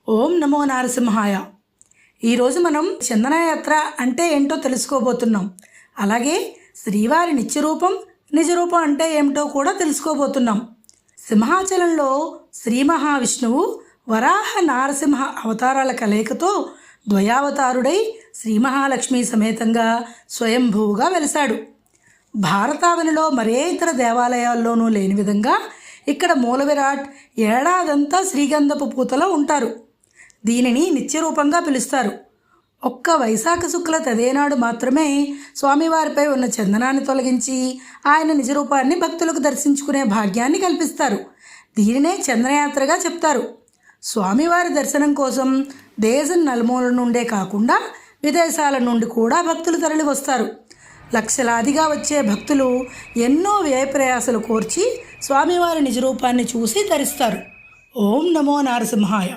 ఓం నమో నారసింహాయ. ఈరోజు మనం చందనయాత్ర అంటే ఏంటో తెలుసుకోబోతున్నాం. అలాగే శ్రీవారి నిత్యరూపం నిజరూపం అంటే ఏమిటో కూడా తెలుసుకోబోతున్నాం. సింహాచలంలో శ్రీ మహావిష్ణువు వరాహ నారసింహ అవతారాల కలయికతో ద్వయావతారుడై శ్రీ మహాలక్ష్మి సమేతంగా స్వయంభూగా వెలిశాడు. భారతావనిలో మరే ఇతర దేవాలయాల్లోనూ లేని విధంగా ఇక్కడ మూల విరాట్ ఏడాదంతా శ్రీగంధపు పూతలో ఉంటారు. దీనిని నిత్యరూపంగా పిలుస్తారు. ఒక్క వైశాఖ శుక్ల తదేనాడు మాత్రమే స్వామివారిపై ఉన్న చందనాన్ని తొలగించి ఆయన నిజరూపాన్ని భక్తులకు దర్శించుకునే భాగ్యాన్ని కల్పిస్తారు. దీనినే చందనయాత్రగా చెప్తారు. స్వామివారి దర్శనం కోసం దేశం నలుమూల నుండే కాకుండా విదేశాల నుండి కూడా భక్తులు తరలి వస్తారు. లక్షలాదిగా వచ్చే భక్తులు ఎన్నో వ్యయప్రయాసలు కోర్చి స్వామివారి నిజరూపాన్ని చూసి ధరిస్తారు. ఓం నమో నారసింహాయ.